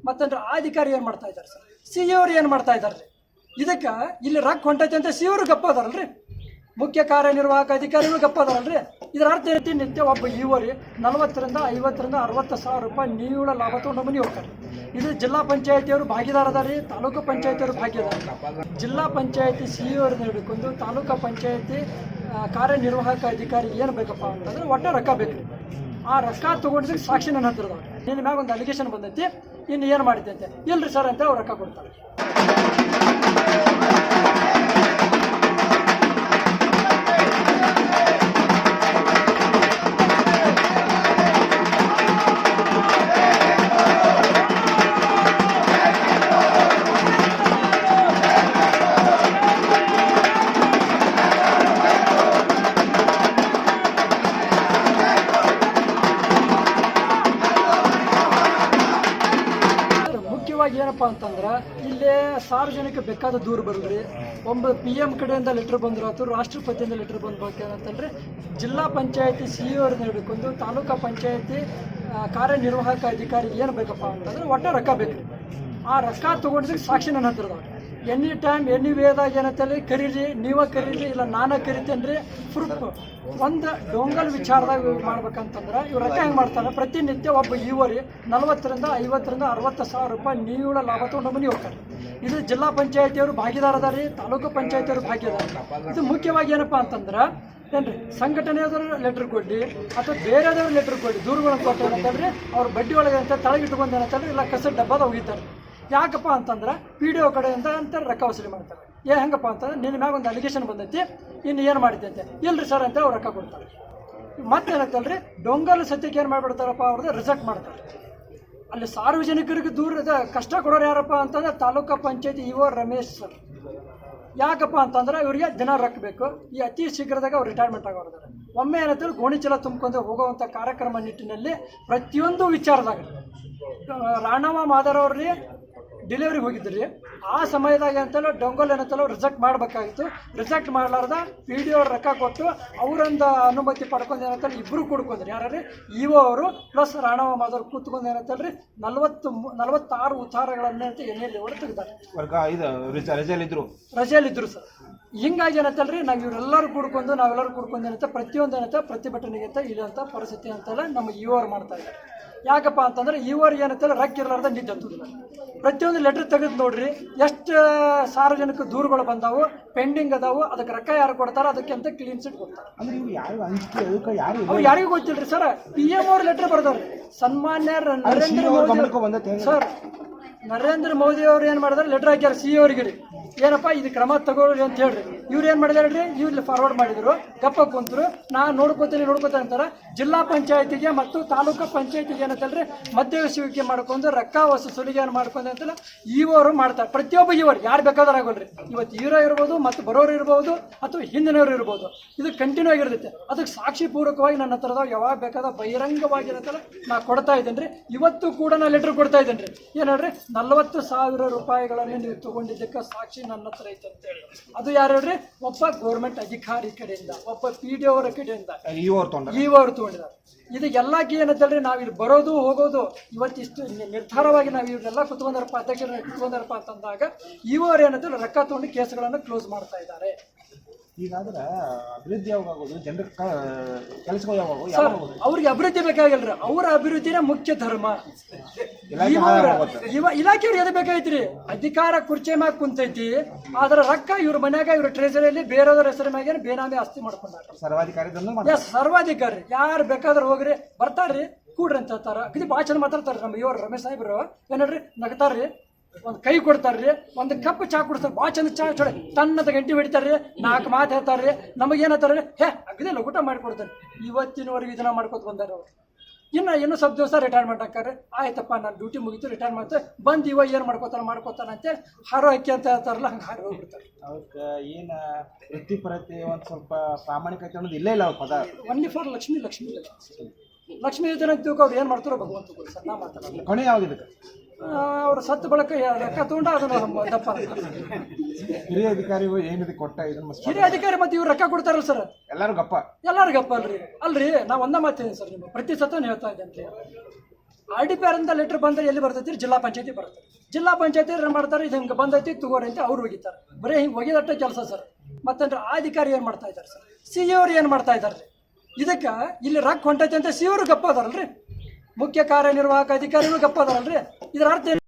ಮತ್ತಂದ್ರೆ ಆ ಅಧಿಕಾರಿ ಏನು ಮಾಡ್ತಾ ಇದ್ದಾರೆ ಸರ್, ಸಿ ಅವ್ರು ಏನು ಮಾಡ್ತಾ ಇದ್ದಾರೆ? ಇದಕ್ಕೆ ಇಲ್ಲಿ ರೊಕ್ಕ ಹೊಂಟೈತೆ ಅಂತ ಸಿ ಅವರು ಗಪ್ಪ ಅದಾರಲ್ರಿ, ಮುಖ್ಯ ಕಾರ್ಯನಿರ್ವಾಹಕ ಅಧಿಕಾರಿಗಳು ಗಪ್ಪ ಅದಾರಲ್ರಿ. ಇದರ ಅರ್ಥ ಏನೈತಿ? ನಿತ್ಯ ಒಬ್ಬ ಇವರಿ 40,000 50,000 60,000 ರೂಪಾಯಿ ನಿವ್ವಳ ಲಾಭ ತೊಗೊಂಡು ಮನೆ ಹೋಗ್ತಾರೆ. ಇದು ಜಿಲ್ಲಾ ಪಂಚಾಯತಿಯವರು ಭಾಗಿದಾರ ಅದಾರಿ, ತಾಲೂಕು ಪಂಚಾಯತಿಯವರು ಭಾಗಿದಾರ. ಜಿಲ್ಲಾ ಪಂಚಾಯತಿ ಸಿ ಅವ್ರನ್ನ ಹಿಡ್ಕೊಂಡು ತಾಲೂಕು ಪಂಚಾಯತಿ ಕಾರ್ಯನಿರ್ವಾಹಕ ಅಧಿಕಾರಿ ಏನು ಬೇಕಪ್ಪ ಅಂತಂದ್ರೆ ಒಟ್ಟು ರೊಕ್ಕ ಬೇಕು. ಆ ರೊಕ್ಕ ತೊಗೊಂಡಿದ್ದಕ್ಕೆ ಸಾಕ್ಷಿ ನನ್ನ ಹತ್ರ ಅದಾವ. ನಿನ್ನ ಮ್ಯಾಗ ಒಂದು ಅಲಿಗೇಷನ್ ಬಂದೈತಿ, ಇನ್ನು ಏನು ಮಾಡಿದ್ದೆ ಇಲ್ರಿ ಸರ್ ಅಂತ ಅವ್ರು ರೊಕ್ಕ ಕೊಡ್ತಾರೆ. ಏನಪ್ಪ ಅಂತಂದ್ರೆ ಇಲ್ಲೇ ಸಾರ್ವಜನಿಕ ಬೇಕಾದ ದೂರ ಬರಲ್ರಿ. ಒಂದು PM ಕಡೆಯಿಂದ ಲೆಟರ್ ಬಂದ್ರು ಅಥವಾ ರಾಷ್ಟ್ರಪತಿಯಿಂದ ಲೆಟರ್ ಬಂದ್ಬೇಕಂತಂದ್ರೆ ಜಿಲ್ಲಾ ಪಂಚಾಯತಿ ಸಿ ಅವ್ರನ್ನ ಹಿಡ್ಕೊಂಡು ತಾಲೂಕು ಪಂಚಾಯತಿ ಕಾರ್ಯನಿರ್ವಾಹಕ ಅಧಿಕಾರಿ ಏನು ಬೇಕಪ್ಪ ಅಂತಂದ್ರೆ ಒಟ್ಟು ರೊಕ್ಕ ಬೇಕು. ಆ ರೊಕ್ಕ ತೊಗೊಂಡಿದ್ದಕ್ಕೆ ಸಾಕ್ಷಿ ನನ್ನ ಹತ್ರ ಅದಾವ. ಎನಿ ಟೈಮ್ ಎನಿ ವೇದಾಗ ಏನಂತೇಳಿ ಕರೀರಿ, ನೀವೇ ಕರೀರಿ, ಇಲ್ಲ ನಾನೇ ಕರಿತೇನೆ ರೀ. ಪ್ರೂಫ್ ಒಂದು ಡೊಂಗಲ್ ವಿಚಾರದಾಗ ಮಾಡ್ಬೇಕಂತಂದ್ರೆ ಇವ್ರು ರೊಕ್ಕ ಹೆಂಗೆ ಮಾಡ್ತಾರೆ? ಪ್ರತಿನಿತ್ಯ ಒಬ್ಬ ಇವರಿ 40,000 50,000 60,000 ರೂಪಾಯಿ ನಿವ್ವಳ ಲಾಭ ತೊಗೊಂಡು ಮನೆ ಹೋಗ್ತಾರೆ. ಇದು ಜಿಲ್ಲಾ ಪಂಚಾಯತಿಯವರು ಭಾಗಿದಾರ ಅದಾರಿ, ತಾಲೂಕು ಪಂಚಾಯತಿಯವರು ಭಾಗಿದಾರ. ಇದು ಮುಖ್ಯವಾಗಿ ಏನಪ್ಪ ಅಂತಂದ್ರೆ ಏನ್ರಿ, ಸಂಘಟನೆಯವರು ಲೆಟ್ರ್ ಕೊಡಿ ಅಥವಾ ಬೇರೆದವ್ರು ಲೆಟ್ರ್ ಕೊಡಿ, ದೂರುಗಳನ್ನು ಕೊಟ್ಟು ಅಂತಂದ್ರೆ ಅವ್ರು ಬಡ್ಡಿ ಒಳಗೆ ಅಂತ ತಳಗಿಟ್ಕೊಂಡು ಏನಂತಂದ್ರೆ ಇಲ್ಲ ಕಸ ಡಬ್ಬದ ಹೋಗಿದ್ದಾರೆ. ಯಾಕಪ್ಪ ಅಂತಂದ್ರೆ PDO ಕಡೆಯಿಂದ ಅಂತ ರೊಕ್ಕ ವಸೂಲಿ ಮಾಡ್ತಾರೆ. ಹೆಂಗಪ್ಪ ಅಂತಂದ್ರೆ ನಿನ್ನ ಮ್ಯಾಗ ಒಂದು ಅಲಿಗೇಷನ್ ಬಂದೈತಿ, ಇನ್ನು ಏನು ಮಾಡಿದ್ದೆ ಇಲ್ರಿ ಸರ್ ಅಂತ ಅವ್ರು ರೊಕ್ಕ ಕೊಡ್ತಾರೆ. ಮತ್ತೇನಂತಲ್ರಿ, ಡೊಂಗಲ್ ಸತ್ಯಕ್ಕೆ ಏನು ಮಾಡಿಬಿಡ್ತಾರಪ್ಪ ಅವ್ರದ್ದು ರಿಜೆಕ್ಟ್ ಮಾಡ್ತಾರೆ. ಅಲ್ಲಿ ಸಾರ್ವಜನಿಕರಿಗೆ ದೂರದ ಕಷ್ಟ ಕೊಡೋರು ಯಾರಪ್ಪ ಅಂತಂದ್ರೆ ತಾಲೂಕು ಪಂಚಾಯತಿ ಇಒ ರಮೇಶ್ ಸರ್. ಯಾಕಪ್ಪ ಅಂತಂದ್ರೆ ಇವರಿಗೆ ದಿನ ರೊಕ್ಕ ಬೇಕು. ಈ ಅತಿ ಶೀಘ್ರದಾಗ ಅವ್ರು ರಿಟೈರ್ಮೆಂಟ್ ಆಗೋರ್ತಾರೆ. ಒಮ್ಮೆ ಏನಂತೇಳಿ ಗೋಣಿಚೀಲ ತುಂಬ್ಕೊಂಡು ಹೋಗುವಂಥ ಕಾರ್ಯಕ್ರಮ ನಿಟ್ಟಿನಲ್ಲಿ ಪ್ರತಿಯೊಂದು ವಿಚಾರದಾಗ ರಾಣವ ಮಾದರವ್ರಿ ಡೆಲಿವರಿಗೆ ಹೋಗಿದ್ರಿ. ಆ ಸಮಯದಾಗ ಅಂತಲೂ ಡೊಂಗಲ್ ಏನಂತಲೂ ರಿಜೆಕ್ಟ್ ಮಾಡಬೇಕಾಗಿತ್ತು. ರಿಜೆಕ್ಟ್ ಮಾಡಲಾರ್ದ PDO ರೊಕ್ಕ ಕೊಟ್ಟು ಅವರೊಂದು ಅನುಮತಿ ಪಡ್ಕೊಂಡು ಏನಂತೇಳಿ ಇಬ್ಬರು ಕೂಡ್ಕೊಂಡ್ರಿ. ಯಾರ್ರಿ ಇಒ ಅವರು ಪ್ಲಸ್ ರಾಣವ ಮಾದರ್ ಕೂತ್ಕೊಂಡು ಏನಂತೇಳ್ರಿ 46 ಉತ್ತಾರಗಳನ್ನಂತ ಎಣ್ಣೆಯಲ್ಲಿ ಹೊರ ತೆಗ್ದಾರೆ. ರಜೆಯಲ್ಲಿದ್ರು ಸರ್. ಹಿಂಗಾಗಿ ಏನಂತಲ್ರಿ ನಾವು ಇವರೆಲ್ಲರೂ ಕೂಡ್ಕೊಂಡು ಏನಂತ ಪ್ರತಿಯೊಂದು ಏನಂತ ಪ್ರತಿಭಟನೆಗೆ ಅಂತ ಇಲ್ಲಂತ ಪರಿಸ್ಥಿತಿ ಅಂತೆಲ್ಲ ನಮ್ಮ ಇಒ ಅವ್ರು ಮಾಡ್ತಾ ಇದ್ದಾರೆ. ಯಾಕಪ್ಪ ಅಂತಂದ್ರೆ ಇವ್ರಿಗೆ ಏನಂತೇಳಿ ರೊಕ್ಕ ಇರಲಾರ್ದ ನಿದ್ದೆ ಹತ್ತುದಿಲ್ಲ. ಪ್ರತಿಯೊಂದು ಲೆಟ್ರ್ ತೆಗೆದು ನೋಡ್ರಿ, ಎಷ್ಟು ಸಾರ್ವಜನಿಕ ದೂರುಗಳು ಬಂದಾವು, ಪೆಂಡಿಂಗ್ ಅದಾವು, ಅದಕ್ಕೆ ರೊಕ್ಕ ಯಾರು ಕೊಡ್ತಾರೋ ಅದಕ್ಕೆ ಅಂತ ಕ್ಲೀನ್ ಚಿಟ್ ಕೊಡ್ತಾರೆ. ಅವ್ರು ಯಾರಿಗೂ ಗೊತ್ತಿಲ್ರಿ ಸರ್. PM ಅವ್ರ ಲೆಟ್ರ್ ಬರ್ದವ್ರಿ. ಸನ್ಮಾನ್ಯ ನರೇಂದ್ರ ಮೋದಿ ಅವ್ರು ಏನು ಮಾಡಿದಾರೆ, ಲೆಟರ್ ಹಾಕ್ಯಾರ ಸಿ ಅವ್ರಿಗೆ ಏನಪ್ಪ ಇದು ಕ್ರಮ ತಗೊಳ್ಳಿ ಅಂತ ಹೇಳ್ರಿ. ಇವ್ರು ಏನು ಮಾಡಿದಾರೆ, ಇವ್ರು ಫಾರ್ವರ್ಡ್ ಮಾಡಿದ್ರು, ಗಪ್ಪ ಕುಂತರು, ನಾನು ನೋಡ್ಕೋತೀನಿ ಅಂತಾರೆ. ಜಿಲ್ಲಾ ಪಂಚಾಯತಿಗೆ ಮತ್ತು ತಾಲೂಕು ಪಂಚಾಯತಿಗೆ ಏನಂತಲ್ರಿ ಮಧ್ಯವಹಿಸುವಿಕೆ ಮಾಡ್ಕೊಂಡು ರೊಕ್ಕ ವಸೂಲಿಗೆ ಏನು ಮಾಡ್ಕೊಂಡು ಅಂತಲ್ಲ ಇವರು ಮಾಡ್ತಾರೆ. ಪ್ರತಿಯೊಬ್ಬ ಇವರು ಯಾರು ಬೇಕಾದ್ರೂ ಆಗೋಲ್ರಿ. ಇವತ್ತು ಹೀರೋ ಇರ್ಬೋದು, ಮತ್ತು ಬರೋರು ಇರ್ಬೋದು, ಅಥವಾ ಹಿಂದಿನವರು ಇರ್ಬೋದು. ಇದು ಕಂಟಿನ್ಯೂ ಆಗಿರ್ತೈತೆ. ಅದಕ್ಕೆ ಸಾಕ್ಷಿ ಪೂರ್ವಕವಾಗಿ ನನ್ನ ಹತ್ರದಾಗ ಯಾವಾಗ ಬೇಕಾದ ಬಹಿರಂಗವಾಗಿರತ್ತಲ್ಲ ನಾ ಕೊಡ್ತಾ ಇದ್ದೇನೆ ರೀ. ಇವತ್ತು ಕೂಡ ನಾನು ಲೆಟ್ರ್ ಕೊಡ್ತಾ ಇದ್ದೇನೆ ರೀ. ಏನು ಹೇಳ್ರಿ, 40,000 ರೂಪಾಯಿಗಳನ್ನು ನೀವು ತಗೊಂಡಿದ್ದಕ್ಕೆ ಸಾಕ್ಷಿ ನನ್ನ ಹತ್ರ ಐತೆ ಅಂತ ಹೇಳಿ. ಅದು ಯಾರು ಹೇಳ್ರಿ, ಒಬ್ಬ ಗೌರ್ಮೆಂಟ್ ಅಧಿಕಾರಿ ಕಡೆಯಿಂದ, ಒಬ್ಬ PDO ಅವರ ಕಡೆಯಿಂದ ಇವರು ತಗೊಂಡಿದ್ದಾರೆ. ಇದು ಎಲ್ಲಕ್ಕೆ ಏನಂತಲ್ರಿ, ನಾವು ಇಲ್ಲಿ ಬರೋದು ಹೋಗೋದು ಇವತ್ತಿಷ್ಟು ನಿರ್ಧಾರವಾಗಿ ನಾವು ಇವರೆಲ್ಲ ಕುತ್ಕೊಂಡಾರಪ್ಪ, ಅಧ್ಯಕ್ಷರು ಕುತ್ಕೊಂಡಾರಪ್ಪ ಅಂತಂದಾಗ ಇವರು ಏನಂತೇಳಿ ರೊಕ್ಕ ತಗೊಂಡು ಕೇಸ್ಗಳನ್ನು ಕ್ಲೋಸ್ ಮಾಡ್ತಾ ಇದ್ದಾರೆ. ಹೀಗಾದ್ರೆ ಅಭಿವೃದ್ಧಿ ಯಾವಾಗೋದು, ಜನರ ಕೆಲಸಗಳು ಯಾವಾಗ? ಅವ್ರಿಗೆ ಅಭಿವೃದ್ಧಿ ಬೇಕಾಗಿಲ್ರಿ, ಅವರ ಅಭಿವೃದ್ಧಿನೇ ಮುಖ್ಯ ಧರ್ಮ. ಇಲಾಖೆಯವ್ರು ಎದು ಬೇಕಾಯ್ತ್ರಿ, ಅಧಿಕಾರ ಕುರ್ಚಿ ಮ್ಯಾಗ ಕುಂತೈತಿ, ಆದ್ರೆ ರೊಕ್ಕ ಇವ್ರ ಮನ್ಯಾಗ ಇವ್ರ ಟ್ರೆಜರಿಯಲ್ಲಿ ಬೇರೆಯವ್ರ ಹೆಸರು ಮ್ಯಾಗ ಬೇನಾಮಿ ಆಸ್ತಿ ಮಾಡ್ಕೊಂಡಾರ. ಸರ್ವಾಧಿಕಾರಿ ಯಾರು ಬೇಕಾದ್ರೆ ಹೋಗ್ರಿ, ಬರ್ತಾರ್ರಿ, ಕೂಡ್ರಿ ಅಂತ ಹೇಳ್ತಾರ. ಇದು ಭಾಳ ಚಂದ ಮಾತಾಡ್ತಾರ ನಮ್ಮ ಇವ್ರು ರಮೇಶ್ ಸಾಹೇಬ್ರು. ಏನ್ರಿ ನಗ್ತಾರ್ರಿ, ಒಂದು ಕೈ ಕೊಡ್ತಾರ್ರಿ, ಒಂದು ಕಪ್ ಚಾ ಕುಡಿಸ್ತಾರೆ, ಭಾಳ ಚಂದ ಚಾ ಚೊಡೆ ತನ್ನದ ಗಂಟೆ ಹೊಡಿತಾರ್ರಿ, 4 ಮಾತು ಹೇಳ್ತಾರ್ರಿ. ನಮಗೇನಂತಾರ್ರಿ, ಅಗದಿಲ್ಲ ಊಟ ಮಾಡಿಕೊಡ್ತಾರೆ. ಇವತ್ತಿನವರೆಗೆ ಇದನ್ನ ಮಾಡ್ಕೊತ ಬಂದಾರ ಅವ್ರು. ಇನ್ನು ಸ್ವಲ್ಪ ದಿವಸ ರಿಟೈರ್ಮೆಂಟ್ ಹಾಕಾರೆ. ಆಯ್ತಪ್ಪ ನಾನು ಡ್ಯೂಟಿ ಮುಗಿತು, ರಿಟೈರ್ ಮಾಡ್ತಾರೆ, ಬಂದು ಇವಾಗ ಏನು ಮಾಡ್ಕೋತಾರ ಅಂತೇಳಿ ಹಾರೋ ಅಕ್ಕಿ ಅಂತ ಹೇಳ್ತಾರಲ್ಲ, ಹಂಗೆ ಹಾರಿ ಹೋಗ್ಬಿಡ್ತಾರೆ. ಅವಕ್ಕೆ ಏನು ವೃತ್ತಿಪರತೆ, ಒಂದು ಸ್ವಲ್ಪ ಪ್ರಾಮಾಣಿಕತೆ ಅನ್ನೋದು ಇಲ್ಲೇ ಇಲ್ಲ ಅವ್ರ ಪದ. ಒನ್ಲಿ ಫಾರ್ ಲಕ್ಷ್ಮೀ ಇದ್ರೆ ತಿಳ್ಕೊ ಅವ್ರು ಏನು ಮಾಡ್ತಾರೋ ಭಗವಂತ ಗೊತ್ತು ಸರ್. ನಾ ಮಾತಾಡೋದು ಕೊನೆ ಯಾವ್ದಿದಕ್ಕೆ ಅವ್ರ ಸತ್ತು ಬಳಕ ರೊಕ್ಕ ತಗೊಂಡ ಅದನ್ನು ದಪ್ಪ. ಹಿರಿಯ ಅಧಿಕಾರಿಗಳು ಏನಿದೆ ಕೊಟ್ಟ ಇದನ್ನ ಹಿರಿಯ ಅಧಿಕಾರಿ ಮತ್ತೆ ಇವ್ರು ರೊಕ್ಕ ಕೊಡ್ತಾರಲ್ಲ ಸರ್, ಎಲ್ಲರೂ ಗಪ್ಪ ಅಲ್ರಿ. ನಾವು ಒಂದ ಮಾತೇನೆ ಸರ್, ನಿಮ್ಮ ಪ್ರತಿ ಸತ ಹೇಳ್ತಾ ಇದ್ದೇನೆ. RDPR ಅಂತ ಲೆಟರ್ ಬಂದರೆ ಎಲ್ಲಿ ಬರ್ತೈತಿ? ಜಿಲ್ಲಾ ಪಂಚಾಯತಿ ಬರುತ್ತೆ. ಜಿಲ್ಲಾ ಪಂಚಾಯತಿ ಏನು ಮಾಡ್ತಾರೆ, ಇದು ಹಿಂಗೆ ಬಂದೈತಿ ತಗೋರಿ ಅಂತ ಅವ್ರು ಒಗಿತಾರೆ. ಬರೀ ಹಿಂಗೆ ಒಗಿದಟ್ಟ ಕೆಲಸ ಸರ್. ಮತ್ತಂದ್ರೆ ಆ ಅಧಿಕಾರಿ ಏನು ಮಾಡ್ತಾ ಇದ್ದಾರೆ ಸರ್? CO ಅವ್ರು ಏನು ಮಾಡ್ತಾ ಇದ್ದಾರೆ? ಇದಕ್ಕೆ ಇಲ್ಲಿ ರೊಕ್ಕ ಹೊಂಟೈತಿ ಅಂತ CO ಅವರು ಗಪ್ಪ ಅದಾರಲ್ರಿ, ಮುಖ್ಯ ಕಾರ್ಯನಿರ್ವಾಹಕ ಅಧಿಕಾರಿಗಳು ಗಪ್ಪ ಅದಾರಲ್ರಿ. ಇದರ ಅರ್ಥ ಏನು?